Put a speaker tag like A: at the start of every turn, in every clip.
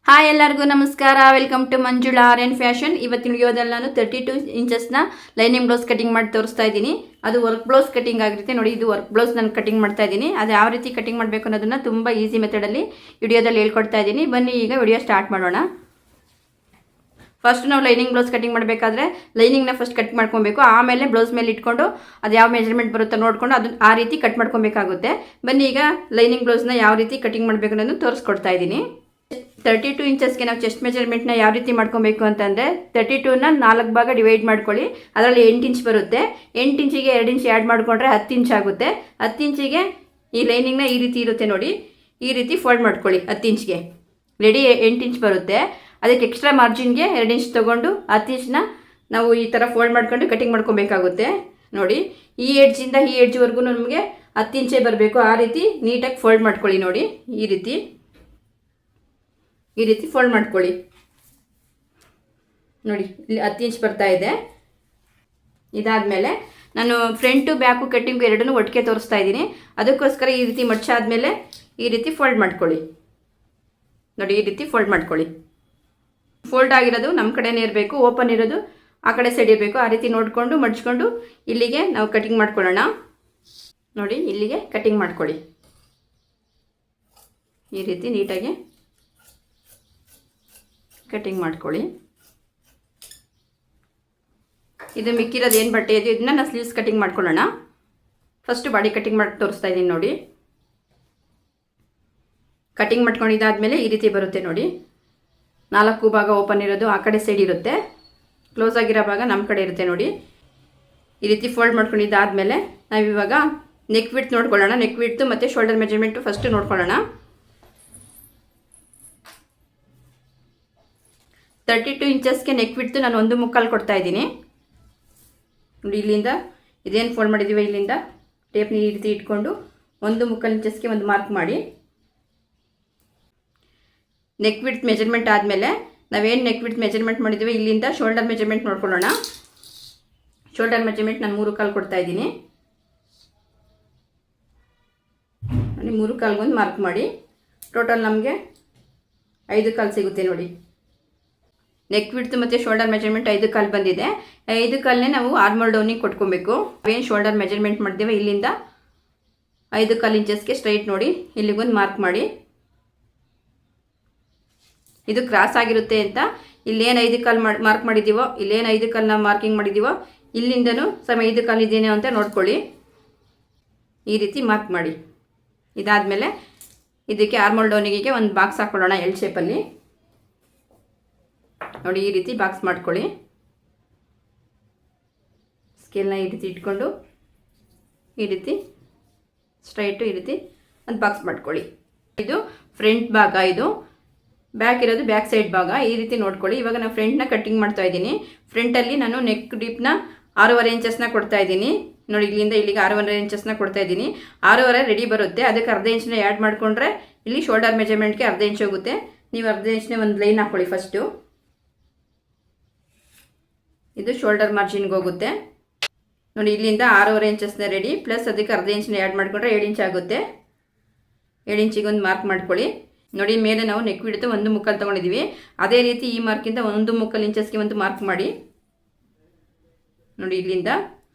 A: Hi ಎಲ್ಲರಿಗೂ ನಮಸ್ಕಾರ. Welcome to Manjula Aryan fashion. ಇವತ್ತಿನ ವಿಡಿಯೋದಲ್ಲಿ ನಾನು 32 ಇಂಚಸ್ನ ಲೈನಿಂಗ್ ಬ್ಲೌಸ್ ಕಟಿಂಗ್ ಮಾಡಿ ತೋರಿಸ್ತಾ ಇದ್ದೀನಿ. ಅದು ವರ್ಕ್ ಬ್ಲೌಸ್ ಕಟಿಂಗ್ ಆಗಿರುತ್ತೆ ನೋಡಿ. ಇದು ವರ್ಕ್ ಬ್ಲೌಸ್ ನಾನು ಕಟಿಂಗ್ ಮಾಡ್ತಾ ಇದ್ದೀನಿ. ಅದು ಯಾವ ರೀತಿ ಕಟಿಂಗ್ ಮಾಡಬೇಕು ಅನ್ನೋದನ್ನ ತುಂಬ ಈಸಿ ಮೆಥಡಲ್ಲಿ ವಿಡಿಯೋದಲ್ಲಿ ಹೇಳ್ಕೊಡ್ತಾ ಇದ್ದೀನಿ. ಬನ್ನಿ ಈಗ ವಿಡಿಯೋ ಸ್ಟಾರ್ಟ್ ಮಾಡೋಣ. ಫಸ್ಟ್ ನಾವು ಲೈನಿಂಗ್ ಬ್ಲೌಸ್ ಕಟಿಂಗ್ ಮಾಡಬೇಕಾದ್ರೆ ಲೈನಿಂಗ್ನ ಫಸ್ಟ್ ಕಟ್ ಮಾಡ್ಕೊಬೇಕು. ಆಮೇಲೆ ಬ್ಲೌಸ್ ಮೇಲೆ ಇಟ್ಕೊಂಡು ಅದು ಯಾವ ಮೆಜರ್ಮೆಂಟ್ ಬರುತ್ತೋ ನೋಡಿಕೊಂಡು ಅದನ್ನ ಆ ರೀತಿ ಕಟ್ ಮಾಡ್ಕೊಬೇಕಾಗುತ್ತೆ. ಬನ್ನಿ ಈಗ ಲೈನಿಂಗ್ ಬ್ಲೌಸ್ನ ಯಾವ ರೀತಿ ಕಟಿಂಗ್ ಮಾಡಬೇಕು ಅನ್ನೋದನ್ನು ತೋರಿಸ್ಕೊಡ್ತಾ ಇದ್ದೀನಿ. 32 ಇಂಚಸ್ಗೆ ನಾವು ಚೆಸ್ಟ್ ಮೆಜರ್ಮೆಂಟ್ನ ಯಾವ ರೀತಿ ಮಾಡ್ಕೊಬೇಕು ಅಂತಂದರೆ 32ನ 4 ಭಾಗ ಡಿವೈಡ್ ಮಾಡ್ಕೊಳ್ಳಿ. ಅದರಲ್ಲಿ 8 ಇಂಚ್ ಬರುತ್ತೆ. 8 ಇಂಚಿಗೆ 2 ಇಂಚ್ ಆ್ಯಡ್ ಮಾಡಿಕೊಂಡ್ರೆ 10 ಇಂಚ್ ಆಗುತ್ತೆ. 10 ಇಂಚಿಗೆ ಈ ಲೈನಿಂಗ್ನ ಈ ರೀತಿ ಇರುತ್ತೆ ನೋಡಿ, ಈ ರೀತಿ ಫೋಲ್ಡ್ ಮಾಡ್ಕೊಳ್ಳಿ. 10 ಇಂಚ್ಗೆ ರೆಡಿ 8 ಇಂಚ್ ಬರುತ್ತೆ. ಅದಕ್ಕೆ ಎಕ್ಸ್ಟ್ರಾ ಮಾರ್ಜಿನ್ಗೆ 2 ಇಂಚ್ ತೊಗೊಂಡು 10 ಇಂಚನ್ನ ನಾವು ಈ ಥರ ಫೋಲ್ಡ್ ಮಾಡ್ಕೊಂಡು ಕಟಿಂಗ್ ಮಾಡ್ಕೊಬೇಕಾಗುತ್ತೆ ನೋಡಿ. ಈ ಎಡ್ಜಿಂದ ಈ ಎಡ್ಜ್ವರೆಗೂ ನಮಗೆ 10 ಇಂಚೇ ಬರಬೇಕು. ಆ ರೀತಿ ನೀಟಾಗಿ ಫೋಲ್ಡ್ ಮಾಡ್ಕೊಳ್ಳಿ ನೋಡಿ. ಈ ರೀತಿ ಫೋಲ್ಡ್ ಮಾಡ್ಕೊಳ್ಳಿ ನೋಡಿ. ಇಲ್ಲಿ 10 ಇಂಚ್ ಬರ್ತಾ ಇದೆ. ಇದಾದಮೇಲೆ ನಾನು ಫ್ರಂಟು ಬ್ಯಾಕು ಕಟ್ಟಿಂಗು ಎರಡನ್ನೂ ಒಟ್ಟಿಗೆ ತೋರಿಸ್ತಾ ಇದ್ದೀನಿ. ಅದಕ್ಕೋಸ್ಕರ ಈ ರೀತಿ ಮಡ್ಚಾದ್ಮೇಲೆ ಈ ರೀತಿ ಫೋಲ್ಡ್ ಮಾಡ್ಕೊಳ್ಳಿ ನೋಡಿ. ಈ ರೀತಿ ಫೋಲ್ಡ್ ಮಾಡ್ಕೊಳ್ಳಿ. ಫೋಲ್ಡ್ ಆಗಿರೋದು ನಮ್ಮ ಕಡೆನೇ ಇರಬೇಕು, ಓಪನ್ ಇರೋದು ಆ ಕಡೆ ಸೈಡ್ ಇರಬೇಕು. ಆ ರೀತಿ ನೋಡಿಕೊಂಡು ಮಡ್ಚ್ಕೊಂಡು ಇಲ್ಲಿಗೆ ನಾವು ಕಟಿಂಗ್ ಮಾಡ್ಕೊಳ್ಳೋಣ ನೋಡಿ. ಇಲ್ಲಿಗೆ ಕಟಿಂಗ್ ಮಾಡ್ಕೊಳ್ಳಿ. ಈ ರೀತಿ ನೀಟಾಗಿ ಕಟಿಂಗ್ ಮಾಡ್ಕೊಳ್ಳಿ. ಇದು ಮಿಕ್ಕಿರೋದು ಏನು ಬಟ್ಟೆ ಇದೆ ಇದನ್ನ ನಾನು ಸ್ಲೀವ್ಸ್ ಕಟಿಂಗ್ ಮಾಡ್ಕೊಳ್ಳೋಣ. ಫಸ್ಟ್ ಬಾಡಿ ಕಟಿಂಗ್ ಮಾಡಿ ತೋರಿಸ್ತಾ ಇದ್ದೀನಿ ನೋಡಿ. ಕಟಿಂಗ್ ಮಾಡ್ಕೊಂಡಿದ್ದಾದಮೇಲೆ ಈ ರೀತಿ ಬರುತ್ತೆ ನೋಡಿ. 4 ಭಾಗ ಓಪನ್ ಇರೋದು ಆ ಕಡೆ ಸೈಡ್ ಇರುತ್ತೆ, ಕ್ಲೋಸ್ ಆಗಿರೋ ಭಾಗ ನಮ್ಮ ಕಡೆ ಇರುತ್ತೆ ನೋಡಿ. ಈ ರೀತಿ ಫೋಲ್ಡ್ ಮಾಡ್ಕೊಂಡಿದ್ದಾದಮೇಲೆ ನಾವಿವಾಗ ನೆಕ್ ವಿಡ್ತ್ ನೋಡ್ಕೊಳ್ಳೋಣ. ನೆಕ್ ವಿಡ್ತು ಮತ್ತು ಶೋಲ್ಡರ್ ಮೆಜರ್ಮೆಂಟು ಫಸ್ಟ್ ನೋಡ್ಕೊಳ್ಳೋಣ. 32 ಇಂಚಸ್ಗೆ ನೆಕ್ ವಿಡ್ತು ನಾನು 1.25 ಕೊಡ್ತಾ ಇದ್ದೀನಿ ನೋಡಿ. ಇಲ್ಲಿಂದ ಇದೇನು ಫೋಲ್ಡ್ ಮಾಡಿದ್ದೀವಿ ಇಲ್ಲಿಂದ ಟೇಪ್ನ ಈ ರೀತಿ ಇಟ್ಕೊಂಡು 1.25 ಇಂಚಸ್ಗೆ ಒಂದು ಮಾರ್ಕ್ ಮಾಡಿ. ನೆಕ್ ವಿಡ್ತ್ ಮೆಜರ್ಮೆಂಟ್ ಆದಮೇಲೆ ನಾವೇನು ನೆಕ್ ವಿಡ್ತ್ ಮೆಜರ್ಮೆಂಟ್ ಮಾಡಿದ್ದೀವಿ ಇಲ್ಲಿಂದ ಶೋಲ್ಡರ್ ಮೆಜರ್ಮೆಂಟ್ ನೋಡ್ಕೊಳ್ಳೋಣ. ಶೋಲ್ಡರ್ ಮೆಜರ್ಮೆಂಟ್ ನಾನು 3.25 ಕೊಡ್ತಾ ಇದ್ದೀನಿ ನೋಡಿ. 3.25 ಮಾರ್ಕ್ ಮಾಡಿ. ಟೋಟಲ್ ನಮಗೆ 5.25 ಸಿಗುತ್ತೆ ನೋಡಿ. ನೆಕ್ ವಿಡ್ತು ಮತ್ತು ಶೋಲ್ಡರ್ ಮೆಜರ್ಮೆಂಟ್ 5.25 ಬಂದಿದೆ. 5.25ನೇ ನಾವು ಆರ್ಮೋಲ್ ಡೌನಿಗೆ ಕೊಟ್ಕೊಬೇಕು. ಏನು ಶೋಲ್ಡರ್ ಮೆಜರ್ಮೆಂಟ್ ಮಾಡಿದ್ದೇವೆ ಇಲ್ಲಿಂದ 5.25 ಇಂಚಸ್ಗೆ ಸ್ಟ್ರೈಟ್ ನೋಡಿ ಇಲ್ಲಿಗೊಂದು ಮಾರ್ಕ್ ಮಾಡಿ. ಇದು ಕ್ರಾಸ್ ಆಗಿರುತ್ತೆ ಅಂತ ಇಲ್ಲೇನು 5.25 ಮಾರ್ಕ್ ಮಾಡಿದ್ದೀವೋ, ಇಲ್ಲೇನು 5.25 ನಾವು ಮಾರ್ಕಿಂಗ್ ಮಾಡಿದ್ದೀವೋ ಇಲ್ಲಿಂದನೂ 5.25 ಇದೇನೋ ಅಂತ ನೋಡ್ಕೊಳ್ಳಿ. ಈ ರೀತಿ ಮಾರ್ಕ್ ಮಾಡಿ. ಇದಾದಮೇಲೆ ಇದಕ್ಕೆ ಆರ್ಮೋಲ್ ಡೌನಿಗೆ ಒಂದು ಬಾಕ್ಸ್ ಹಾಕ್ಕೊಳ್ಳೋಣ ಎಲ್ ಶೇಪಲ್ಲಿ ನೋಡಿ. ಈ ರೀತಿ ಬಾಕ್ಸ್ ಮಾಡ್ಕೊಳ್ಳಿ. ಸ್ಕೇಲ್ನ ಈ ರೀತಿ ಇಟ್ಕೊಂಡು ಈ ರೀತಿ ಸ್ಟ್ರೈಟು ಈ ರೀತಿ ಒಂದು ಬಾಕ್ಸ್ ಮಾಡ್ಕೊಳ್ಳಿ. ಇದು ಫ್ರಂಟ್ ಭಾಗ, ಇದು ಬ್ಯಾಕ್ ಇರೋದು ಬ್ಯಾಕ್ ಸೈಡ್ ಭಾಗ. ಈ ರೀತಿ ನೋಡ್ಕೊಳ್ಳಿ. ಇವಾಗ ನಾನು ಫ್ರಂಟ್ನ ಕಟ್ಟಿಂಗ್ ಮಾಡ್ತಾ ಇದ್ದೀನಿ. ಫ್ರಂಟಲ್ಲಿ ನಾನು ನೆಕ್ ಡೀಪ್ನ 6.5 ಇಂಚಸ್ನ ಕೊಡ್ತಾ ಇದ್ದೀನಿ ನೋಡಿ. ಇಲ್ಲಿಂದ ಇಲ್ಲಿಗೆ 6.5 ಇಂಚಸ್ನ ಕೊಡ್ತಾ ಇದ್ದೀನಿ. 6.5 ರೆಡಿ ಬರುತ್ತೆ. ಅದಕ್ಕೆ ಅರ್ಧ ಇಂಚನ್ನ ಆ್ಯಡ್ ಮಾಡಿಕೊಂಡ್ರೆ ಇಲ್ಲಿ ಶೋಲ್ಡರ್ ಮೆಜರ್ಮೆಂಟ್ಗೆ ಅರ್ಧ ಇಂಚ್ ಹೋಗುತ್ತೆ. ನೀವು ಅರ್ಧ ಇಂಚನೇ ಒಂದು ಲೈನ್ ಹಾಕ್ಕೊಳ್ಳಿ ಫಸ್ಟು. ಇದು ಶೋಲ್ಡರ್ ಮಾರ್ಜಿನ್ಗೆ ಹೋಗುತ್ತೆ ನೋಡಿ. ಇಲ್ಲಿಂದ 6.5 ಇಂಚಸ್ನ ರೆಡಿ ಪ್ಲಸ್ ಅದಕ್ಕೆ ಅರ್ಧ ಇಂಚನ್ನ ಆ್ಯಡ್ ಮಾಡಿಕೊಂಡ್ರೆ 7 ಇಂಚ್ ಆಗುತ್ತೆ. 7 ಇಂಚಿಗೆ ಒಂದು ಮಾರ್ಕ್ ಮಾಡ್ಕೊಳ್ಳಿ ನೋಡಿ. ಮೇಲೆ ನಾವು ನೆಕ್ ವಿಡ್ತು 1.25 ತೊಗೊಂಡಿದ್ದೀವಿ. ಅದೇ ರೀತಿ ಈ ಮಾರ್ಕಿಂದ 1.25 ಇಂಚಸ್ಗೆ ಒಂದು ಮಾರ್ಕ್ ಮಾಡಿ ನೋಡಿ. ಇಲ್ಲಿಂದ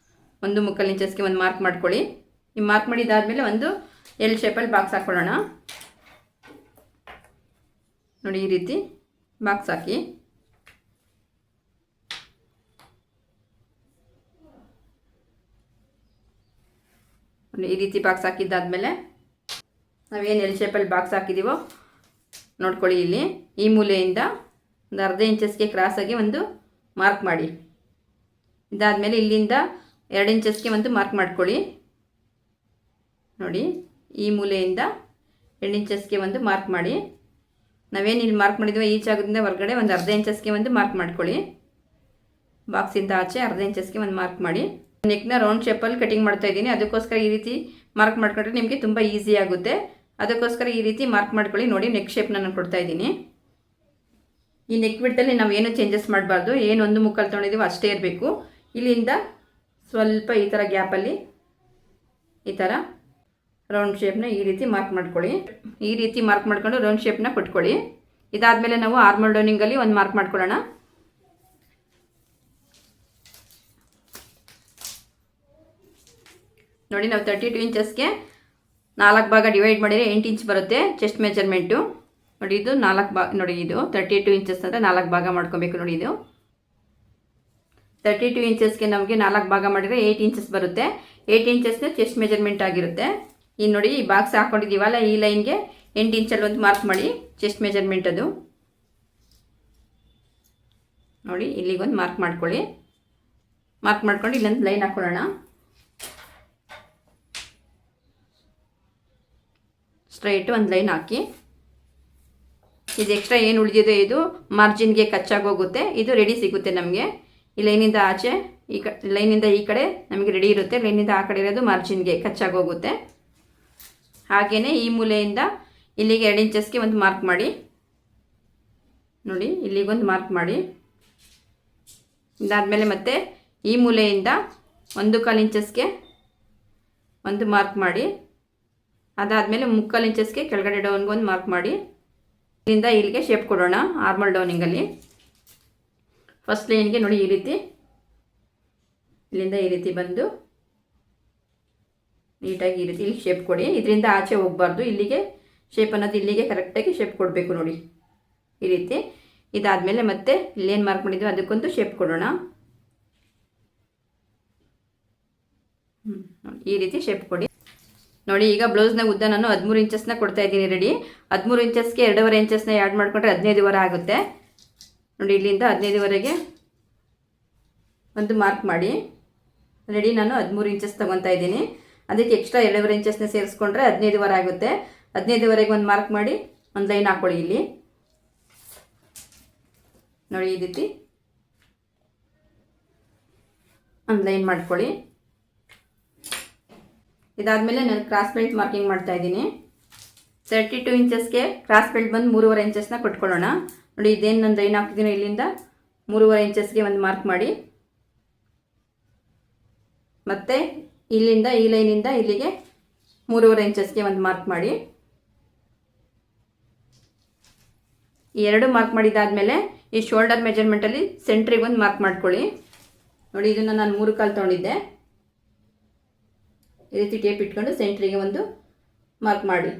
A: 1.25 ಇಂಚಸ್ಗೆ ಒಂದು ಮಾರ್ಕ್ ಮಾಡ್ಕೊಳ್ಳಿ. ಈ ಮಾರ್ಕ್ ಮಾಡಿದ್ದಾದಮೇಲೆ ಒಂದು ಎಲ್ ಶೇಪಲ್ಲಿ ಬಾಕ್ಸ್ ಹಾಕ್ಕೊಳ್ಳೋಣ ನೋಡಿ. ಈ ರೀತಿ ಬಾಕ್ಸ್ ಹಾಕಿ. ಈ ರೀತಿ ಬಾಕ್ಸ್ ಹಾಕಿದ್ದಾದಮೇಲೆ ನಾವೇನು ಎಲ್ ಶೇಪಲ್ಲಿ ಬಾಕ್ಸ್ ಹಾಕಿದ್ದೀವೋ ನೋಡ್ಕೊಳ್ಳಿ. ಇಲ್ಲಿ ಈ ಮೂಲೆಯಿಂದ ಒಂದು ಅರ್ಧ ಇಂಚಸ್ಗೆ ಕ್ರಾಸಾಗಿ ಒಂದು ಮಾರ್ಕ್ ಮಾಡಿ. ಇದಾದಮೇಲೆ ಇಲ್ಲಿಂದ 2 ಇಂಚಸ್ಗೆ ಒಂದು ಮಾರ್ಕ್ ಮಾಡ್ಕೊಳ್ಳಿ ನೋಡಿ. ಈ ಮೂಲೆಯಿಂದ 2 ಇಂಚಸ್ಗೆ ಒಂದು ಮಾರ್ಕ್ ಮಾಡಿ. ನಾವೇನು ಇಲ್ಲಿ ಮಾರ್ಕ್ ಮಾಡಿದ್ದೀವೋ ಈ ಜಾಗದಿಂದ ಹೊರಗಡೆ ಒಂದು ಅರ್ಧ ಇಂಚಸ್ಗೆ ಒಂದು ಮಾರ್ಕ್ ಮಾಡ್ಕೊಳ್ಳಿ. ಬಾಕ್ಸಿಂದ ಆಚೆ ಅರ್ಧ ಇಂಚಸ್ಗೆ ಒಂದು ಮಾರ್ಕ್ ಮಾಡಿ. ನೆಕ್ನ ರೌಂಡ್ ಶೇಪಲ್ಲಿ ಕಟಿಂಗ್ ಮಾಡ್ತಾ ಇದ್ದೀನಿ. ಅದಕ್ಕೋಸ್ಕರ ಈ ರೀತಿ ಮಾರ್ಕ್ ಮಾಡ್ಕೊಂಡ್ರೆ ನಿಮಗೆ ತುಂಬ ಈಸಿ ಆಗುತ್ತೆ. ಅದಕ್ಕೋಸ್ಕರ ಈ ರೀತಿ ಮಾರ್ಕ್ ಮಾಡ್ಕೊಳ್ಳಿ ನೋಡಿ. ನೆಕ್ ಶೇಪ್ನ ನಾನು ಕೊಡ್ತಾ ಇದ್ದೀನಿ. ಈ ನೆಕ್ ವಿಡ್ತಲ್ಲಿ ನಾವು ಏನು ಚೇಂಜಸ್ ಮಾಡಬಾರ್ದು. ಏನು 1.25 ತೊಗೊಂಡಿದ್ದೀವೋ ಅಷ್ಟೇ ಇರಬೇಕು. ಇಲ್ಲಿಂದ ಸ್ವಲ್ಪ ಈ ಥರ ಗ್ಯಾಪಲ್ಲಿ ಈ ಥರ ರೌಂಡ್ ಶೇಪ್ನ ಈ ರೀತಿ ಮಾರ್ಕ್ ಮಾಡ್ಕೊಳ್ಳಿ. ಈ ರೀತಿ ಮಾರ್ಕ್ ಮಾಡ್ಕೊಂಡು ರೌಂಡ್ ಶೇಪ್ನ ಕೊಟ್ಕೊಳ್ಳಿ. ಇದಾದಮೇಲೆ ನಾವು ಆರ್ಮಲ್ ಡೌನಿಂಗಲ್ಲಿ ಒಂದು ಮಾರ್ಕ್ ಮಾಡ್ಕೊಳ್ಳೋಣ. ನೋಡಿ ನಾವು 32 ಇಂಚಸ್ಗೆ 4 ಭಾಗ ಡಿವೈಡ್ ಮಾಡಿದರೆ 8 ಇಂಚ್ ಬರುತ್ತೆ ಚೆಸ್ಟ್ ಮೆಜರ್ಮೆಂಟು. ನೋಡಿ ಇದು 4 ಭಾಗ, ನೋಡಿ ಇದು 32 ಇಂಚಸ್ ಅಂದರೆ 4 ಭಾಗ ಮಾಡ್ಕೊಬೇಕು. ನೋಡಿ ಇದು 32 ಇಂಚಸ್ಗೆ ನಮಗೆ 4 ಭಾಗ ಮಾಡಿದರೆ 8 ಇಂಚಸ್ ಬರುತ್ತೆ. 8 ಇಂಚಸ್ನ ಚೆಸ್ಟ್ ಮೆಜರ್ಮೆಂಟ್ ಆಗಿರುತ್ತೆ. ಇನ್ನು ನೋಡಿ ಈ ಬಾಕ್ಸ್ ಹಾಕ್ಕೊಂಡಿದ್ದೀವಲ್ಲ, ಈ ಲೈನ್ಗೆ 8 ಇಂಚಲ್ಲಿ ಒಂದು ಮಾರ್ಕ್ ಮಾಡಿ ಚೆಸ್ಟ್ ಮೆಜರ್ಮೆಂಟ್ ಅದು. ನೋಡಿ ಇಲ್ಲಿಗೊಂದು ಮಾರ್ಕ್ ಮಾಡ್ಕೊಳ್ಳಿ. ಮಾರ್ಕ್ ಮಾಡ್ಕೊಂಡು ಇಲ್ಲೊಂದು ಲೈನ್ ಹಾಕೊಳ್ಳೋಣ. ಸ್ಟ್ರೈಟು ಒಂದು ಲೈನ್ ಹಾಕಿ. ಇದು ಎಕ್ಸ್ಟ್ರಾ ಏನು ಉಳಿದಿದೆ ಇದು ಮಾರ್ಜಿನ್ಗೆ ಕಚ್ಚಾಗೋಗುತ್ತೆ. ಇದು ರೆಡಿ ಸಿಗುತ್ತೆ ನಮಗೆ. ಈ ಲೈನಿಂದ ಆಚೆ ಲೈನಿಂದ ಈ ಕಡೆ ನಮಗೆ ರೆಡಿ ಇರುತ್ತೆ, ಲೈನಿಂದ ಆ ಕಡೆ ಇರೋದು ಮಾರ್ಜಿನ್ಗೆ ಕಚ್ಚಾಗೋಗುತ್ತೆ. ಹಾಗೆಯೇ ಈ ಮೂಲೆಯಿಂದ ಇಲ್ಲಿಗೆ 2 ಇಂಚಸ್ಗೆ ಒಂದು ಮಾರ್ಕ್ ಮಾಡಿ. ನೋಡಿ ಇಲ್ಲಿಗೊಂದು ಮಾರ್ಕ್ ಮಾಡಿ. ಇದಾದಮೇಲೆ ಮತ್ತೆ ಈ ಮೂಲೆಯಿಂದ 1/4 ಇಂಚಸ್ಗೆ ಒಂದು ಮಾರ್ಕ್ ಮಾಡಿ. ಅದಾದಮೇಲೆ 3/4 ಇಂಚಸ್ಗೆ ಕೆಳಗಡೆ ಡೌನ್ಗೊಂದು ಮಾರ್ಕ್ ಮಾಡಿ. ಇಲ್ಲಿಂದ ಇಲ್ಲಿಗೆ ಶೇಪ್ ಕೊಡೋಣ ಆರ್ಮಲ್ ಡೌನಿಂಗಲ್ಲಿ. ಫಸ್ಟ್ ಲೈನ್ಗೆ ನೋಡಿ ಈ ರೀತಿ, ಇಲ್ಲಿಂದ ಈ ರೀತಿ ಬಂದು ನೀಟಾಗಿ ಈ ರೀತಿ ಇಲ್ಲಿ ಶೇಪ್ ಕೊಡಿ. ಇದರಿಂದ ಆಚೆ ಹೋಗಬಾರ್ದು, ಇಲ್ಲಿಗೆ ಶೇಪ್ ಅನ್ನೋದು ಇಲ್ಲಿಗೆ ಕರೆಕ್ಟಾಗಿ ಶೇಪ್ ಕೊಡಬೇಕು. ನೋಡಿ ಈ ರೀತಿ. ಇದಾದಮೇಲೆ ಮತ್ತೆ ಇಲ್ಲೇನು ಮಾರ್ಕ್ ಮಾಡಿದ್ವಿ ಅದಕ್ಕೊಂದು ಶೇಪ್ ಕೊಡೋಣ. ಈ ರೀತಿ ಶೇಪ್ ಕೊಡಿ. ನೋಡಿ ಈಗ ಬ್ಲೌಸ್ನ ಉದ್ದ ನಾನು 13 ಇಂಚಸ್ನ ಕೊಡ್ತಾ ಇದ್ದೀನಿ ರೆಡಿ. 13 ಇಂಚಸ್ಗೆ 2.5 ಇಂಚಸ್ನ ಆ್ಯಡ್ ಮಾಡಿಕೊಂಡ್ರೆ 15 ಆಗುತ್ತೆ. ನೋಡಿ ಇಲ್ಲಿಂದ 15ವರೆಗೆ ಒಂದು ಮಾರ್ಕ್ ಮಾಡಿ. ರೆಡಿ ನಾನು 13 ಇಂಚಸ್ ತೊಗೊತಾ ಇದ್ದೀನಿ. ಅದಕ್ಕೆ ಎಕ್ಸ್ಟ್ರಾ 2.5 ಇಂಚಸ್ನ ಸೇರಿಸ್ಕೊಂಡ್ರೆ 15 ಆಗುತ್ತೆ. 15ವರೆಗೆ ಒಂದು ಮಾರ್ಕ್ ಮಾಡಿ ಒಂದು ಲೈನ್ ಹಾಕ್ಕೊಳ್ಳಿ ಇಲ್ಲಿ. ನೋಡಿ ಈ ರೀತಿ ಒಂದು ಲೈನ್ ಮಾಡ್ಕೊಳ್ಳಿ. ಇದಾದಮೇಲೆ ನಾನು ಕ್ರಾಸ್ ಬೆಲ್ಟ್ ಮಾರ್ಕಿಂಗ್ ಮಾಡ್ತಾ ಇದ್ದೀನಿ. 32 ಇಂಚಸ್ಗೆ ಕ್ರಾಸ್ ಬೆಲ್ಟ್ ಬಂದು 3.5 ಇಂಚಸ್ನ ಕೊಟ್ಕೊಳ್ಳೋಣ. ನೋಡಿ ಇದೇನು ನಾನು ಲೈನ್ ಹಾಕಿದ್ದೀನಿ, ಇಲ್ಲಿಂದ 3.5 ಇಂಚಸ್ಗೆ ಒಂದು ಮಾರ್ಕ್ ಮಾಡಿ. ಮತ್ತು ಇಲ್ಲಿಂದ ಈ ಲೈನಿಂದ ಇಲ್ಲಿಗೆ 3.5 ಇಂಚಸ್ಗೆ ಒಂದು ಮಾರ್ಕ್ ಮಾಡಿ. ಈ 2 ಮಾರ್ಕ್ ಮಾಡಿದ್ದಾದಮೇಲೆ ಈ ಶೋಲ್ಡರ್ ಮೆಜರ್ಮೆಂಟಲ್ಲಿ ಸೆಂಟ್ರಿಗೆ ಒಂದು ಮಾರ್ಕ್ ಮಾಡ್ಕೊಳ್ಳಿ. ನೋಡಿ ಇದನ್ನು ನಾನು 3 ಕಾಲು ತೊಗೊಂಡಿದ್ದೆ. ಈ ರೀತಿ ಟೇಪ್ ಇಟ್ಕೊಂಡು ಸೆಂಟ್ರಿಗೆ ಒಂದು ಮಾರ್ಕ್ ಮಾಡಿ.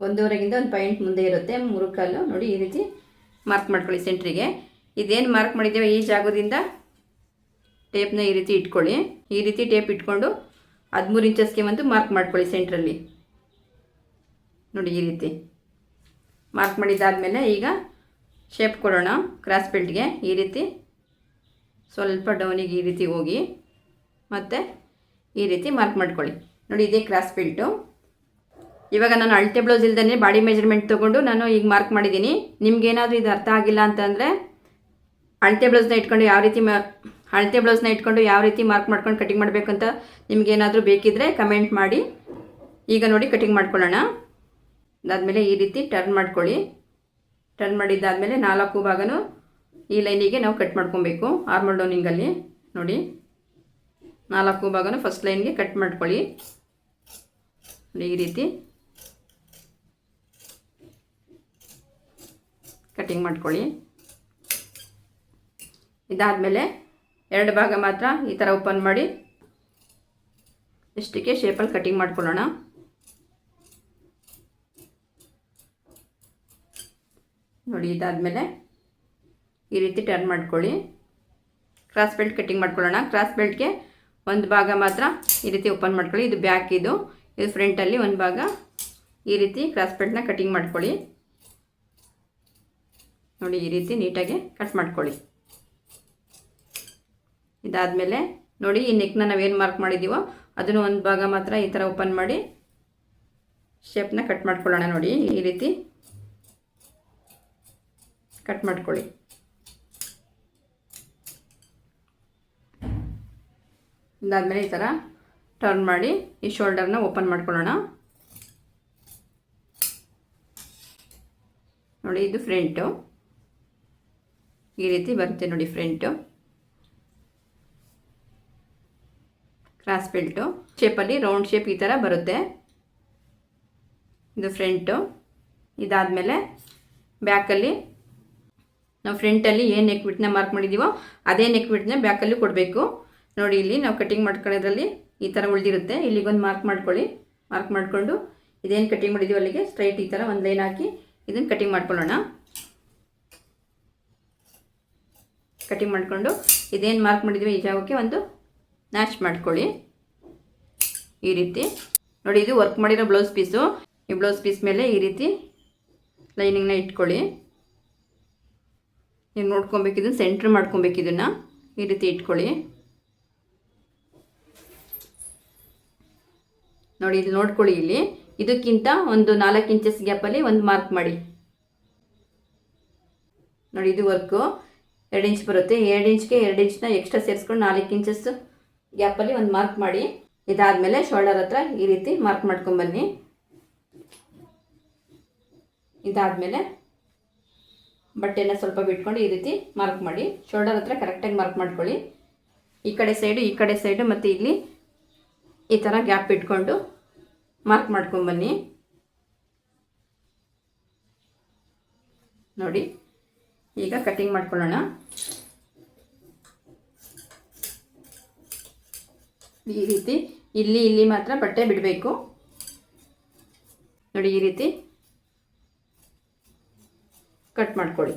A: 1.5ಗಿಂತ ಒಂದು ಪಾಯಿಂಟ್ ಮುಂದೆ ಇರುತ್ತೆ 3 ಕಾಲು. ನೋಡಿ ಈ ರೀತಿ ಮಾರ್ಕ್ ಮಾಡ್ಕೊಳ್ಳಿ ಸೆಂಟ್ರಿಗೆ. ಇದೇನು ಮಾರ್ಕ್ ಮಾಡಿದ್ದೇವೆ ಈ ಜಾಗದಿಂದ ಟೇಪ್ನ ಈ ರೀತಿ ಇಟ್ಕೊಳ್ಳಿ. ಈ ರೀತಿ ಟೇಪ್ ಇಟ್ಕೊಂಡು 13 ಇಂಚಸ್ಗೆ ಒಂದು ಮಾರ್ಕ್ ಮಾಡ್ಕೊಳ್ಳಿ ಸೆಂಟ್ರಲ್ಲಿ. ನೋಡಿ ಈ ರೀತಿ ಮಾರ್ಕ್ ಮಾಡಿದ್ದಾದಮೇಲೆ ಈಗ ಶೇಪ್ ಕೊಡೋಣ ಕ್ರಾಸ್ ಬೆಲ್ಟ್ಗೆ. ಈ ರೀತಿ ಸ್ವಲ್ಪ ಡೌನಿಗೆ ಈ ರೀತಿ ಹೋಗಿ ಮತ್ತು ಈ ರೀತಿ ಮಾರ್ಕ್ ಮಾಡ್ಕೊಳ್ಳಿ. ನೋಡಿ ಇದೇ ಕ್ರಾಸ್ ಬೆಲ್ಟು. ಇವಾಗ ನಾನು ಅಳತೆ ಬ್ಲೌಸ್ ಇಲ್ದೇ ಬಾಡಿ ಮೆಜರ್ಮೆಂಟ್ ತೊಗೊಂಡು ನಾನು ಈಗ ಮಾರ್ಕ್ ಮಾಡಿದ್ದೀನಿ. ನಿಮ್ಗೇನಾದರೂ ಇದು ಅರ್ಥ ಆಗಿಲ್ಲ ಅಂತಂದರೆ ಅಳತೆ ಬ್ಲೌಸ್ನ ಇಟ್ಕೊಂಡು ಯಾವ ರೀತಿ ಮಾರ್ಕ್ ಮಾಡ್ಕೊಂಡು ಕಟಿಂಗ್ ಮಾಡಬೇಕು ಅಂತ ನಿಮಗೇನಾದರೂ ಬೇಕಿದ್ದರೆ ಕಮೆಂಟ್ ಮಾಡಿ. ಈಗ ನೋಡಿ ಕಟಿಂಗ್ ಮಾಡ್ಕೊಳ್ಳೋಣ. ಅದಾದಮೇಲೆ ಈ ರೀತಿ ಟರ್ನ್ ಮಾಡ್ಕೊಳ್ಳಿ. ಟರ್ನ್ ಮಾಡಿದ್ದಾದಮೇಲೆ 4 ಭಾಗನೂ ಈ ಲೈನಿಗೆ ನಾವು ಕಟ್ ಮಾಡ್ಕೊಬೇಕು ಆರ್ಮಲ್ ಡೌನಿಂಗಲ್ಲಿ. ನೋಡಿ 4 ಭಾಗನೂ ಫಸ್ಟ್ ಲೈನ್ಗೆ ಕಟ್ ಮಾಡ್ಕೊಳ್ಳಿ. ಈ ರೀತಿ ಕಟಿಂಗ್ ಮಾಡ್ಕೊಳ್ಳಿ. ಇದಾದಮೇಲೆ 2 ಭಾಗ ಮಾತ್ರ ಈ ಥರ ಓಪನ್ ಮಾಡಿ ಇಷ್ಟಕ್ಕೆ ಶೇಪಲ್ಲಿ ಕಟಿಂಗ್ ಮಾಡ್ಕೊಳ್ಳೋಣ. ನೋಡಿ ಇದಾದಮೇಲೆ ಈ ರೀತಿ ಟರ್ನ್ ಮಾಡ್ಕೊಳ್ಳಿ. ಕ್ರಾಸ್ ಬೆಲ್ಟ್ ಕಟಿಂಗ್ ಮಾಡ್ಕೊಳ್ಳೋಣ. ಕ್ರಾಸ್ ಬೆಲ್ಟ್ಗೆ ಒಂದು ಭಾಗ ಮಾತ್ರ ಈ ರೀತಿ ಓಪನ್ ಮಾಡ್ಕೊಳ್ಳಿ. ಇದು ಬ್ಯಾಕ್, ಇದು ಫ್ರಂಟಲ್ಲಿ ಒಂದು ಭಾಗ ಈ ರೀತಿ ಕ್ರಾಸ್ ಬೆಲ್ಟ್ನ ಕಟಿಂಗ್ ಮಾಡ್ಕೊಳ್ಳಿ. ನೋಡಿ ಈ ರೀತಿ ನೀಟಾಗಿ ಕಟ್ ಮಾಡ್ಕೊಳ್ಳಿ. ಇದಾದಮೇಲೆ ನೋಡಿ ಈ ನೆಕ್ನ ನಾವೇನು ಮಾರ್ಕ್ ಮಾಡಿದ್ದೀವೋ ಅದನ್ನು ಒಂದು ಭಾಗ ಮಾತ್ರ ಈ ಥರ ಓಪನ್ ಮಾಡಿ ಶೇಪ್ನ ಕಟ್ ಮಾಡ್ಕೊಳ್ಳೋಣ. ನೋಡಿ ಈ ರೀತಿ ಕಟ್ ಮಾಡ್ಕೊಳ್ಳಿ. ಇದಾದಮೇಲೆ ಈ ಥರ ಟರ್ನ್ ಮಾಡಿ ಈ ಶೋಲ್ಡರ್ನ ಓಪನ್ ಮಾಡ್ಕೊಳ್ಳೋಣ. ನೋಡಿ ಇದು ಫ್ರಂಟು ಈ ರೀತಿ ಬರುತ್ತೆ. ನೋಡಿ ಫ್ರಂಟು ಕ್ರಾಸ್ ಬೆಲ್ಟು ಶೇಪಲ್ಲಿ ರೌಂಡ್ ಶೇಪ್ ಈ ಥರ ಬರುತ್ತೆ. ಇದು ಫ್ರಂಟು. ಇದಾದಮೇಲೆ ಬ್ಯಾಕಲ್ಲಿ ನಾವು ಫ್ರಂಟಲ್ಲಿ ಏನು ನೆಕ್ ವಿಡ್ತ್ನ ಮಾರ್ಕ್ ಮಾಡಿದ್ದೀವೋ ಅದೇ ನೆಕ್ ವಿಡ್ತ್ನ ಬ್ಯಾಕಲ್ಲಿ ಕೊಡಬೇಕು. ನೋಡಿ ಇಲ್ಲಿ ನಾವು ಕಟಿಂಗ್ ಮಾಡ್ಕೊಳ್ಳೋದ್ರಲ್ಲಿ ಈ ಥರ ಉಳಿದಿರುತ್ತೆ. ಇಲ್ಲಿಗೊಂದು ಮಾರ್ಕ್ ಮಾಡ್ಕೊಳ್ಳಿ. ಮಾರ್ಕ್ ಮಾಡಿಕೊಂಡು ಇದೇನು ಕಟಿಂಗ್ ಮಾಡಿದ್ದೀವೋ ಅಲ್ಲಿಗೆ ಸ್ಟ್ರೈಟ್ ಈ ಥರ ಒಂದು ಲೈನ್ ಹಾಕಿ ಇದನ್ನು ಕಟಿಂಗ್ ಮಾಡ್ಕೊಳ್ಳೋಣ. ಕಟಿಂಗ್ ಮಾಡಿಕೊಂಡು ಇದೇನು ಮಾರ್ಕ್ ಮಾಡಿದ್ದೀವಿ ಈ ಜಾಗಕ್ಕೆ ಒಂದು ನ್ಯಾಚ್ ಮಾಡ್ಕೊಳ್ಳಿ ಈ ರೀತಿ. ನೋಡಿ ಇದು ವರ್ಕ್ ಮಾಡಿರೋ ಬ್ಲೌಸ್ ಪೀಸು. ಈ ಬ್ಲೌಸ್ ಪೀಸ್ ಮೇಲೆ ಈ ರೀತಿ ಲೈನಿಂಗ್ನ ಇಟ್ಕೊಳ್ಳಿ. ನೀವು ನೋಡ್ಕೊಬೇಕು, ಇದನ್ನು ಸೆಂಟ್ರ್ ಮಾಡ್ಕೊಬೇಕು. ಇದನ್ನು ಈ ರೀತಿ ಇಟ್ಕೊಳ್ಳಿ. ನೋಡಿ ಇಲ್ಲಿ ನೋಡ್ಕೊಳ್ಳಿ, ಇಲ್ಲಿ ಇದಕ್ಕಿಂತ ಒಂದು 4 ಇಂಚಸ್ ಗ್ಯಾಪಲ್ಲಿ ಒಂದು ಮಾರ್ಕ್ ಮಾಡಿ. ನೋಡಿ ಇದು ವರ್ಕು 2 ಇಂಚ್ ಬರುತ್ತೆ. 2 ಇಂಚ್ಗೆ 2 ಇಂಚ್ನ ಎಕ್ಸ್ಟ್ರಾ ಸೇರಿಸ್ಕೊಂಡು 4 ಇಂಚಸ್ ಗ್ಯಾಪಲ್ಲಿ ಒಂದು ಮಾರ್ಕ್ ಮಾಡಿ. ಇದಾದಮೇಲೆ ಶೋಲ್ಡರ್ ಹತ್ರ ಈ ರೀತಿ ಮಾರ್ಕ್ ಮಾಡ್ಕೊಂಬನ್ನಿ. ಇದಾದಮೇಲೆ ಬಟ್ಟೆನ ಸ್ವಲ್ಪ ಬಿಟ್ಕೊಂಡು ಈ ರೀತಿ ಮಾರ್ಕ್ ಮಾಡಿ. ಶೋಲ್ಡರ್ ಹತ್ರ ಕರೆಕ್ಟಾಗಿ ಮಾರ್ಕ್ ಮಾಡ್ಕೊಳ್ಳಿ. ಈ ಕಡೆ ಸೈಡು ಮತ್ತು ಇಲ್ಲಿ ಈ ಥರ ಗ್ಯಾಪ್ ಇಟ್ಕೊಂಡು ಮಾರ್ಕ್ ಮಾಡ್ಕೊಂಬನ್ನಿ. ನೋಡಿ ಈಗ ಕಟಿಂಗ್ ಮಾಡ್ಕೊಳ್ಳೋಣ. ಈ ರೀತಿ ಇಲ್ಲಿ ಮಾತ್ರ ಬಟ್ಟೆ ಬಿಡಬೇಕು. ನೋಡಿ ಈ ರೀತಿ ಕಟ್ ಮಾಡ್ಕೊಳ್ಳಿ.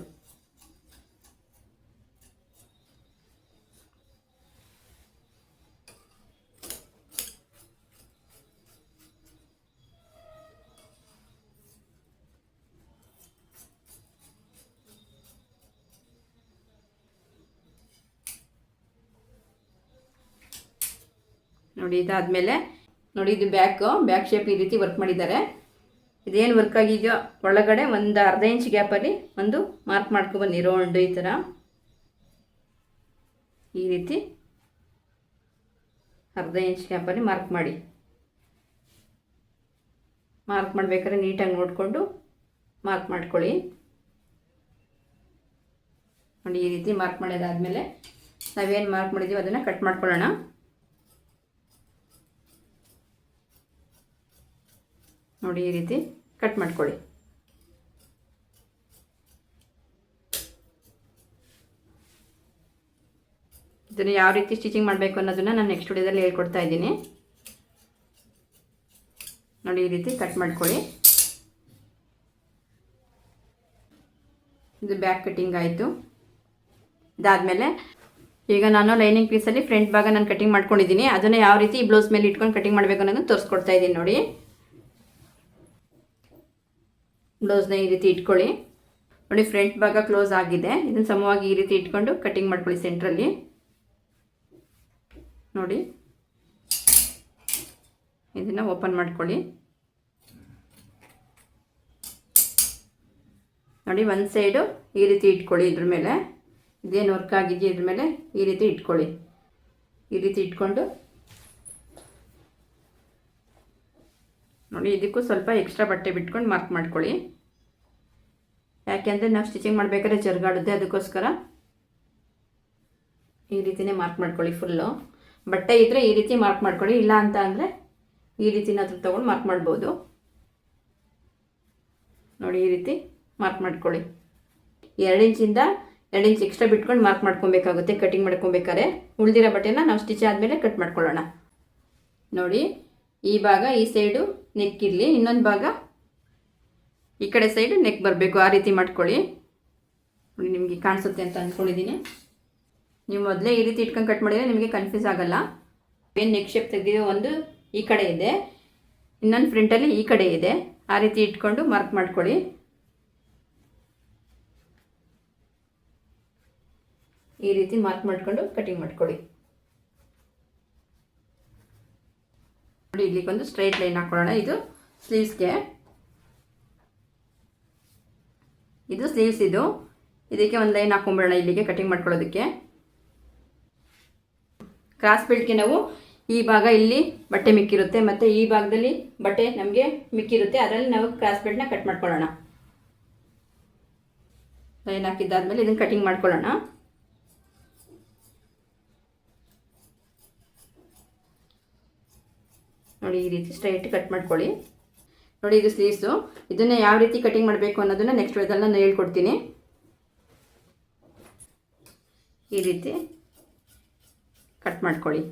A: ನೋಡಿ ಇದಾದಮೇಲೆ ನೋಡಿ ಇದು ಬ್ಯಾಕ್ ಶೇಪ್ ಈ ರೀತಿ ವರ್ಕ್ ಮಾಡಿದ್ದಾರೆ. ಇದೇನು ವರ್ಕ್ ಆಗಿದೆಯೋ ಒಳಗಡೆ ಒಂದು ಅರ್ಧ ಇಂಚ್ ಗ್ಯಾಪಲ್ಲಿ ಒಂದು ಮಾರ್ಕ್ ಮಾಡ್ಕೊಬನ್ನಿ. ರೌಂಡ್ ಈ ಥರ ಈ ರೀತಿ ಅರ್ಧ ಇಂಚ್ ಗ್ಯಾಪಲ್ಲಿ ಮಾರ್ಕ್ ಮಾಡಿ. ಮಾರ್ಕ್ ಮಾಡಬೇಕಾದ್ರೆ ನೀಟಾಗಿ ನೋಡಿಕೊಂಡು ಮಾರ್ಕ್ ಮಾಡ್ಕೊಳ್ಳಿ. ನೋಡಿ ಈ ರೀತಿ ಮಾರ್ಕ್ ಮಾಡಿದಾದಮೇಲೆ ನಾವೇನು ಮಾರ್ಕ್ ಮಾಡಿದ್ದೀವೋ ಅದನ್ನು ಕಟ್ ಮಾಡ್ಕೊಳ್ಳೋಣ. ನೋಡಿ ಈ ರೀತಿ ಕಟ್ ಮಾಡ್ಕೊಳ್ಳಿ. ಇದನ್ನು ಯಾವ ರೀತಿ ಸ್ಟಿಚಿಂಗ್ ಮಾಡಬೇಕು ಅನ್ನೋದನ್ನು ನಾನು ನೆಕ್ಸ್ಟ್ ವಿಡಿಯೋದಲ್ಲಿ ಹೇಳ್ಕೊಡ್ತಾ ಇದ್ದೀನಿ. ನೋಡಿ ಈ ರೀತಿ ಕಟ್ ಮಾಡ್ಕೊಳ್ಳಿ. ಇದು ಬ್ಯಾಕ್ ಕಟ್ಟಿಂಗ್ ಆಯಿತು. ಇದಾದಮೇಲೆ ಈಗ ನಾನು ಲೈನಿಂಗ್ ಪೀಸಲ್ಲಿ ಫ್ರಂಟ್ ಭಾಗ ನಾನು ಕಟಿಂಗ್ ಮಾಡ್ಕೊಂಡಿದ್ದೀನಿ. ಅದನ್ನು ಯಾವ ರೀತಿ ಈ ಬ್ಲೌಸ್ ಮೇಲೆ ಇಟ್ಕೊಂಡು ಕಟಿಂಗ್ ಮಾಡಬೇಕು ಅನ್ನೋದನ್ನು ತೋರಿಸ್ಕೊಡ್ತಾ ಇದ್ದೀನಿ. ನೋಡಿ ಬ್ಲೌಸ್ನ ಈ ರೀತಿ ಇಟ್ಕೊಳ್ಳಿ. ನೋಡಿ ಫ್ರಂಟ್ ಭಾಗ ಕ್ಲೋಸ್ ಆಗಿದೆ. ಇದನ್ನು ಸಮವಾಗಿ ಈ ರೀತಿ ಇಟ್ಕೊಂಡು ಕಟಿಂಗ್ ಮಾಡ್ಕೊಳ್ಳಿ ಸೆಂಟ್ರಲ್ಲಿ. ನೋಡಿ ಇದನ್ನು ಓಪನ್ ಮಾಡ್ಕೊಳ್ಳಿ. ನೋಡಿ ಒಂದು ಸೈಡು ಈ ರೀತಿ ಇಟ್ಕೊಳ್ಳಿ. ಇದ್ರ ಮೇಲೆ ಇದೇನು ವರ್ಕ್ ಆಗಿದೆಯೋ ಇದ್ರ ಮೇಲೆ ಈ ರೀತಿ ಇಟ್ಕೊಳ್ಳಿ. ಈ ರೀತಿ ಇಟ್ಕೊಂಡು ನೋಡಿ ಇದಕ್ಕೂ ಸ್ವಲ್ಪ ಎಕ್ಸ್ಟ್ರಾ ಬಟ್ಟೆ ಬಿಟ್ಕೊಂಡು ಮಾರ್ಕ್ ಮಾಡ್ಕೊಳ್ಳಿ. ಯಾಕೆಂದರೆ ನಾವು ಸ್ಟಿಚಿಂಗ್ ಮಾಡಬೇಕಾದ್ರೆ ಜರುಗಾಡುತ್ತೆ, ಅದಕ್ಕೋಸ್ಕರ ಈ ರೀತಿನೇ ಮಾರ್ಕ್ ಮಾಡ್ಕೊಳ್ಳಿ. ಫುಲ್ಲು ಬಟ್ಟೆ ಇದ್ದರೆ ಈ ರೀತಿ ಮಾರ್ಕ್ ಮಾಡ್ಕೊಳ್ಳಿ. ಇಲ್ಲ ಅಂತ ಅಂದರೆ ಈ ರೀತಿನಾದ್ರೂ ತೊಗೊಂಡು ಮಾರ್ಕ್ ಮಾಡ್ಬೋದು. ನೋಡಿ ಈ ರೀತಿ ಮಾರ್ಕ್ ಮಾಡ್ಕೊಳ್ಳಿ. 2 ಇಂಚಿಂದ 2 ಇಂಚ್ ಎಕ್ಸ್ಟ್ರಾ ಬಿಟ್ಕೊಂಡು ಮಾರ್ಕ್ ಮಾಡ್ಕೊಬೇಕಾಗುತ್ತೆ ಕಟಿಂಗ್ ಮಾಡ್ಕೊಬೇಕಾದ್ರೆ. ಉಳಿದಿರೋ ಬಟ್ಟೆನ ನಾವು ಸ್ಟಿಚ್ ಆದಮೇಲೆ ಕಟ್ ಮಾಡ್ಕೊಳ್ಳೋಣ. ನೋಡಿ ಈ ಭಾಗ ಈ ಸೈಡು ನೆಕ್ ಇರಲಿ, ಇನ್ನೊಂದು ಭಾಗ ಈ ಕಡೆ ಸೈಡು ನೆಕ್ ಬರಬೇಕು. ಆ ರೀತಿ ಮಾಡ್ಕೊಳ್ಳಿ. ನೋಡಿ ನಿಮಗೆ ಕಾಣಿಸುತ್ತೆ ಅಂತ ಅಂದ್ಕೊಂಡಿದ್ದೀನಿ. ನೀವು ಮೊದಲೇ ಈ ರೀತಿ ಇಟ್ಕೊಂಡು ಕಟ್ ಮಾಡಿದರೆ ನಿಮಗೆ ಕನ್ಫ್ಯೂಸ್ ಆಗೋಲ್ಲ. ಏನು ನೆಕ್ ಶೇಪ್ ತೆಗೆದಿರೋ ಒಂದು ಈ ಕಡೆ ಇದೆ, ಇನ್ನೊಂದು ಫ್ರಂಟಲ್ಲಿ ಈ ಕಡೆ ಇದೆ. ಆ ರೀತಿ ಇಟ್ಕೊಂಡು ಮಾರ್ಕ್ ಮಾಡ್ಕೊಳ್ಳಿ. ಈ ರೀತಿ ಮಾರ್ಕ್ ಮಾಡಿಕೊಂಡು ಕಟಿಂಗ್ ಮಾಡ್ಕೊಳ್ಳಿ. ನೋಡಿ ಇಲ್ಲಿಗೊಂದು ಸ್ಟ್ರೈಟ್ ಲೈನ್ ಹಾಕೊಳ್ಳೋಣ. ಇದು ಸ್ಲೀವ್ಸ್ಗೆ, ಇದು ಸ್ಲೀವ್ಸ್. ಇದಕ್ಕೆ ಒಂದು ಲೈನ್ ಹಾಕೊಂಡ್ಬಿಡೋಣ ಇಲ್ಲಿಗೆ ಕಟಿಂಗ್ ಮಾಡ್ಕೊಳ್ಳೋದಕ್ಕೆ. ಕ್ರಾಸ್ ಬೆಲ್ಟ್ಗೆ ನಾವು ಈ ಭಾಗ ಇಲ್ಲಿ ಬಟ್ಟೆ ಮಿಕ್ಕಿರುತ್ತೆ ಮತ್ತು ಈ ಭಾಗದಲ್ಲಿ ಬಟ್ಟೆ ನಮಗೆ ಮಿಕ್ಕಿರುತ್ತೆ. ಅದರಲ್ಲಿ ನಾವು ಕ್ರಾಸ್ ಬೆಲ್ಟ್ನ ಕಟ್ ಮಾಡ್ಕೊಳ್ಳೋಣ. ಲೈನ್ ಹಾಕಿದ್ದಾದ್ಮೇಲೆ ಇದನ್ನು ಕಟಿಂಗ್ ಮಾಡ್ಕೊಳ್ಳೋಣ. ನೋಡಿ ಈ ರೀತಿ ಸ್ಟ್ರೈಟ್ ಕಟ್ ಮಾಡ್ಕೊಳ್ಳಿ. ನೋಡಿ ಇದು ಸ್ಲೀವ್ಸು. ಇದನ್ನು ಯಾವ ರೀತಿ ಕಟಿಂಗ್ ಮಾಡಬೇಕು ಅನ್ನೋದನ್ನು ನೆಕ್ಸ್ಟ್ ವಿಡಿಯೋದಲ್ಲಿ ನಾನು ಹೇಳ್ಕೊಡ್ತೀನಿ. ಈ ರೀತಿ ಕಟ್ ಮಾಡ್ಕೊಳ್ಳಿ.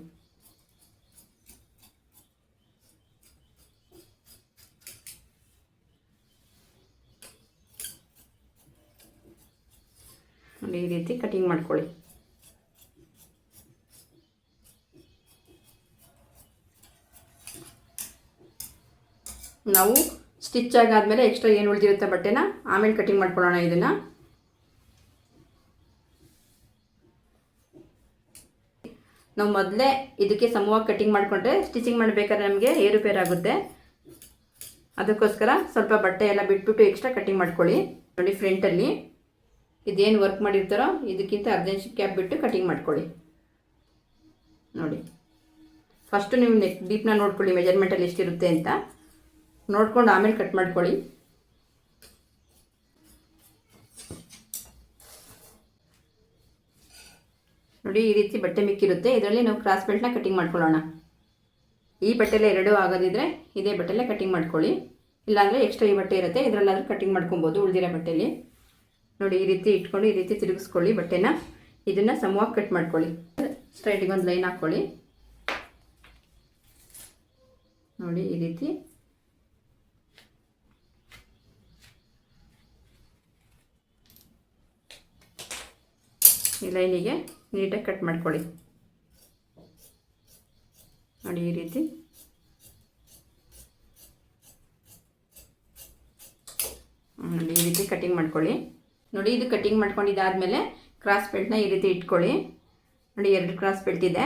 A: ನೋಡಿ ಈ ರೀತಿ ಕಟಿಂಗ್ ಮಾಡ್ಕೊಳ್ಳಿ. ನಾವು ಸ್ಟಿಚ್ ಆಗಾದ್ಮೇಲೆ ಎಕ್ಸ್ಟ್ರಾ ಏನು ಉಳಿದಿರುತ್ತೆ ಬಟ್ಟೆನ ಆಮೇಲೆ ಕಟಿಂಗ್ ಮಾಡ್ಕೊಳ್ಳೋಣ. ಇದನ್ನು ನಾವು ಮೊದಲೇ ಇದಕ್ಕೆ ಸಮವಾಗಿ ಕಟಿಂಗ್ ಮಾಡಿಕೊಂಡ್ರೆ ಸ್ಟಿಚಿಂಗ್ ಮಾಡಬೇಕಾದ್ರೆ ನಮಗೆ ಏರುಪೇರಾಗುತ್ತೆ. ಅದಕ್ಕೋಸ್ಕರ ಸ್ವಲ್ಪ ಬಟ್ಟೆ ಎಲ್ಲ ಬಿಟ್ಬಿಟ್ಟು ಎಕ್ಸ್ಟ್ರಾ ಕಟಿಂಗ್ ಮಾಡ್ಕೊಳ್ಳಿ. ನೋಡಿ ಫ್ರಂಟಲ್ಲಿ ಇದೇನು ವರ್ಕ್ ಮಾಡಿರ್ತಾರೋ ಇದಕ್ಕಿಂತ ಅರ್ಧ ಇಂಚ್ ಕ್ಯಾಪ್ ಬಿಟ್ಟು ಕಟಿಂಗ್ ಮಾಡ್ಕೊಳ್ಳಿ. ನೋಡಿ ಫಸ್ಟು ನೀವು ನೆಕ್ ಡೀಪ್ನ ನೋಡ್ಕೊಳ್ಳಿ, ಮೆಜರ್ಮೆಂಟಲ್ಲಿ ಎಷ್ಟಿರುತ್ತೆ ಅಂತ ನೋಡ್ಕೊಂಡು ಆಮೇಲೆ ಕಟ್ ಮಾಡ್ಕೊಳ್ಳಿ. ನೋಡಿ ಈ ರೀತಿ ಬಟ್ಟೆ ಮಿಕ್ಕಿರುತ್ತೆ. ಇದರಲ್ಲಿ ನಾವು ಕ್ರಾಸ್ ಬೆಲ್ಟ್ನ ಕಟಿಂಗ್ ಮಾಡ್ಕೊಳ್ಳೋಣ. ಈ ಬಟ್ಟೆಲೆ ಎರಡೂ ಆಗೋದಿದ್ರೆ ಇದೇ ಬಟ್ಟೆಲೆ ಕಟಿಂಗ್ ಮಾಡ್ಕೊಳ್ಳಿ. ಇಲ್ಲಾಂದರೆ ಎಕ್ಸ್ಟ್ರಾ ಈ ಬಟ್ಟೆ ಇರುತ್ತೆ, ಇದರಲ್ಲಾದರೂ ಕಟಿಂಗ್ ಮಾಡ್ಕೊಬೋದು ಉಳಿದಿರೋ ಬಟ್ಟೆಲಿ. ನೋಡಿ ಈ ರೀತಿ ಇಟ್ಕೊಂಡು ಈ ರೀತಿ ತಿರುಗಿಸ್ಕೊಳ್ಳಿ ಬಟ್ಟೆನ. ಇದನ್ನು ಸಮವಾಗಿ ಕಟ್ ಮಾಡ್ಕೊಳ್ಳಿ. ಸ್ಟ್ರೈಟಿಗೆ ಒಂದು ಲೈನ್ ಹಾಕ್ಕೊಳ್ಳಿ. ನೋಡಿ ಈ ರೀತಿ ಈ ಲೈನಿಗೆ ನೀಟಾಗಿ ಕಟ್ ಮಾಡ್ಕೊಳ್ಳಿ. ನೋಡಿ ಈ ರೀತಿ ಕಟಿಂಗ್ ಮಾಡ್ಕೊಳ್ಳಿ. ನೋಡಿ ಇದು ಕಟಿಂಗ್ ಮಾಡ್ಕೊಂಡಿದ್ದಾದಮೇಲೆ ಕ್ರಾಸ್ ಬೆಲ್ಟ್ನ ಈ ರೀತಿ ಇಟ್ಕೊಳ್ಳಿ. ನೋಡಿ 2 ಕ್ರಾಸ್ ಬೆಲ್ಟ್ ಇದೆ,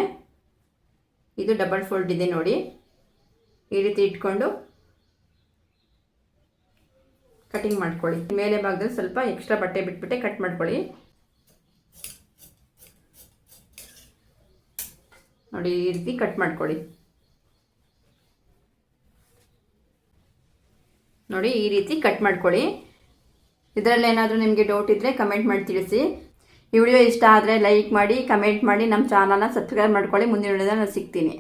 A: ಇದು ಡಬಲ್ ಫೋಲ್ಡ್ ಇದೆ. ನೋಡಿ ಈ ರೀತಿ ಇಟ್ಕೊಂಡು ಕಟಿಂಗ್ ಮಾಡ್ಕೊಳ್ಳಿ. ಮೇಲೆ ಭಾಗದಲ್ಲಿ ಸ್ವಲ್ಪ ಎಕ್ಸ್ಟ್ರಾ ಬಟ್ಟೆ ಬಿಟ್ಬಿಟ್ಟೆ ಕಟ್ ಮಾಡ್ಕೊಳ್ಳಿ. ನೋಡಿ ಈ ರೀತಿ ಕಟ್ ಮಾಡ್ಕೊಳ್ಳಿ. ನೋಡಿ ಈ ರೀತಿ ಕಟ್ ಮಾಡ್ಕೊಳ್ಳಿ. ಇದರಲ್ಲಿ ಏನಾದರೂ ನಿಮಗೆ ಡೌಟ್ ಇದ್ದರೆ ಕಮೆಂಟ್ ಮಾಡಿ ತಿಳಿಸಿ. ಈ ವಿಡಿಯೋ ಇಷ್ಟ ಆದರೆ ಲೈಕ್ ಮಾಡಿ, ಕಮೆಂಟ್ ಮಾಡಿ, ನಮ್ಮ ಚಾನಲ್ನ ಸಬ್ಸ್ಕ್ರೈಬ್ ಮಾಡ್ಕೊಳ್ಳಿ. ಮುಂದಿನ ವಿಡಿಯೋದಲ್ಲಿ ನಾನು ಸಿಗ್ತೀನಿ.